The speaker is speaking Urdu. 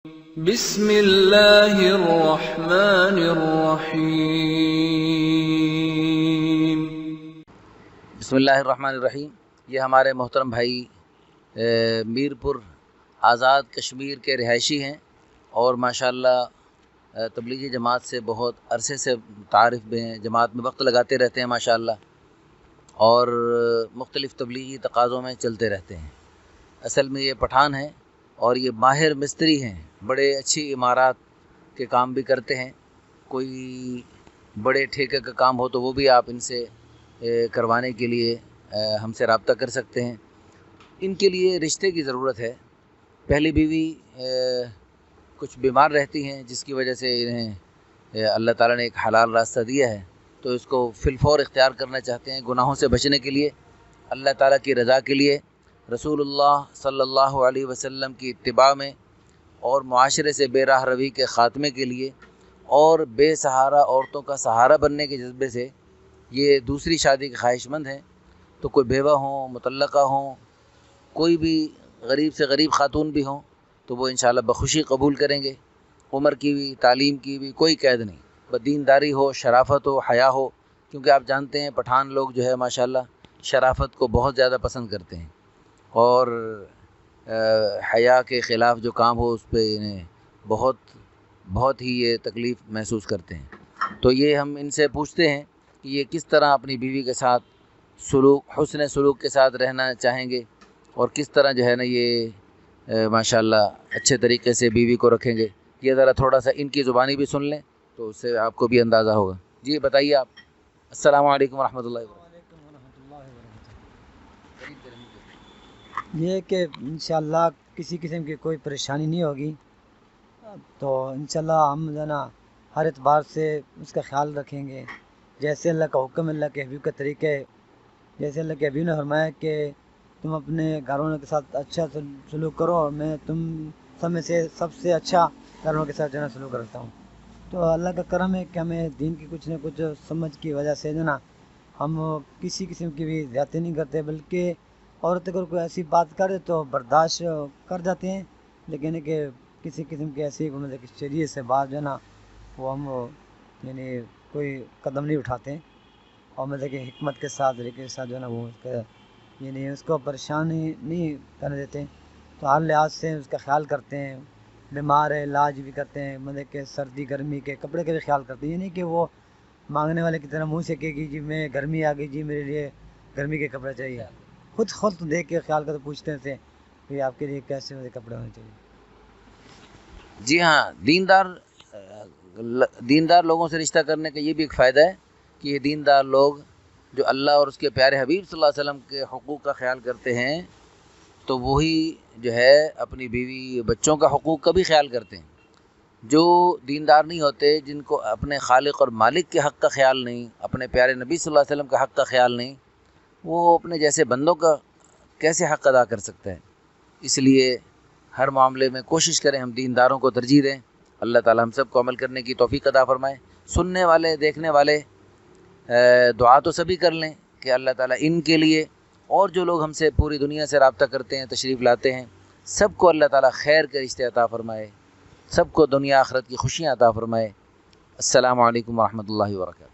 بسم اللہ الرحمن الرحیم۔ بسم اللہ الرحمن الرحیم۔ یہ ہمارے محترم بھائی میرپور آزاد کشمیر کے رہائشی ہیں اور ماشاءاللہ تبلیغی جماعت سے بہت عرصے سے متعارف بھی ہیں، جماعت میں وقت لگاتے رہتے ہیں ماشاءاللہ، اور مختلف تبلیغی تقاضوں میں چلتے رہتے ہیں۔ اصل میں یہ پٹھان ہیں اور یہ ماہر مستری ہیں، بڑے اچھی عمارات کے کام بھی کرتے ہیں۔ کوئی بڑے ٹھیکے کا کام ہو تو وہ بھی آپ ان سے کروانے کے لیے ہم سے رابطہ کر سکتے ہیں۔ ان کے لیے رشتے کی ضرورت ہے۔ پہلی بیوی کچھ بیمار رہتی ہیں جس کی وجہ سے انہیں اللہ تعالیٰ نے ایک حلال راستہ دیا ہے، تو اس کو فی الفور اختیار کرنا چاہتے ہیں گناہوں سے بچنے کے لیے، اللہ تعالیٰ کی رضا کے لیے، رسول اللہ صلی اللہ علیہ وسلم کی اتباع میں، اور معاشرے سے بے راہ روی کے خاتمے کے لیے، اور بے سہارا عورتوں کا سہارا بننے کے جذبے سے یہ دوسری شادی کے خواہش مند ہیں۔ تو کوئی بیوہ ہوں، مطلقہ ہوں، کوئی بھی غریب سے غریب خاتون بھی ہوں تو وہ انشاءاللہ بخوشی قبول کریں گے۔ عمر کی بھی، تعلیم کی بھی کوئی قید نہیں، بس دینداری ہو، شرافت ہو، حیا ہو، کیونکہ آپ جانتے ہیں پٹھان لوگ جو ہے ماشاءاللہ شرافت کو بہت زیادہ پسند کرتے ہیں، اور حیا کے خلاف جو کام ہو اس پہ انہیں بہت ہی یہ تکلیف محسوس کرتے ہیں۔ تو یہ ہم ان سے پوچھتے ہیں کہ یہ کس طرح اپنی بیوی کے ساتھ حسن سلوک کے ساتھ رہنا چاہیں گے، اور کس طرح جو ہے نا یہ ماشاءاللہ اچھے طریقے سے بیوی کو رکھیں گے۔ یہ ذرا تھوڑا سا ان کی زبانی بھی سن لیں تو اس سے آپ کو بھی اندازہ ہوگا۔ جی بتائیے آپ۔ السلام علیکم ورحمۃ اللہ وبرکاتہ۔ یہ کہ انشاءاللہ کسی قسم کی کوئی پریشانی نہیں ہوگی، تو انشاءاللہ ہم جو ہے نا ہر اعتبار سے اس کا خیال رکھیں گے، جیسے اللہ کا حکم، اللہ کے حبیب کا طریقہ ہے۔ جیسے اللہ کے حبیب نے فرمایا کہ تم اپنے گھر والوں کے ساتھ اچھا سلوک کرو، اور میں تم سب میں سے سب سے اچھا گھر والوں کے ساتھ جو ہے نا سلوک رکھتا ہوں۔ تو اللہ کا کرم ہے کہ ہمیں دین کی کچھ نہ کچھ سمجھ کی وجہ سے جو ہے نا ہم کسی قسم کی بھی زیادتی نہیں کرتے، بلکہ عورت اگر کوئی ایسی بات کرے تو برداشت کر جاتے ہیں، لیکن کہ کسی قسم کی ایسی مطلب کہ شریعت سے بات جو ہے نا وہ ہم یعنی کوئی قدم نہیں اٹھاتے ہیں، اور مطلب کہ حکمت کے ساتھ طریقے کے ساتھ جو ہے نا وہ یعنی اس کو پریشانی نہیں کرنے دیتے، تو ہر لحاظ سے اس کا خیال کرتے ہیں۔ بیمار ہے علاج بھی کرتے ہیں، مطلب کہ سردی گرمی کے کپڑے کا بھی خیال کرتے ہیں، یہ نہیں کہ وہ مانگنے والے کی طرح منہ سے کہے گی جی میں گرمی آ گئی، جی میرے لیے گرمی کے کپڑے چاہیے۔ خود دیکھ کے خیال کرتے پوچھتے ہیں کہ آپ کے لیے کیسے کپڑے ہونے چاہیے۔ جی ہاں، دیندار لوگوں سے رشتہ کرنے کا یہ بھی ایک فائدہ ہے کہ یہ دیندار لوگ جو اللہ اور اس کے پیارے حبیب صلی اللہ علیہ وسلم کے حقوق کا خیال کرتے ہیں، تو وہی جو ہے اپنی بیوی بچوں کا حقوق کا بھی خیال کرتے ہیں۔ جو دیندار نہیں ہوتے، جن کو اپنے خالق اور مالک کے حق کا خیال نہیں، اپنے پیارے نبی صلی اللہ علیہ وسلم کا حق کا خیال نہیں، وہ اپنے جیسے بندوں کا کیسے حق ادا کر سکتا ہے؟ اس لیے ہر معاملے میں کوشش کریں ہم دینداروں کو ترجیح دیں۔ اللہ تعالیٰ ہم سب کو عمل کرنے کی توفیق عطا فرمائے۔ سننے والے، دیکھنے والے دعا تو سبھی کر لیں کہ اللہ تعالیٰ ان کے لیے، اور جو لوگ ہم سے پوری دنیا سے رابطہ کرتے ہیں، تشریف لاتے ہیں، سب کو اللہ تعالیٰ خیر کے رشتے عطا فرمائے، سب کو دنیا آخرت کی خوشیاں عطا فرمائے۔ السلام علیکم ورحمۃ اللہ وبرکاتہ۔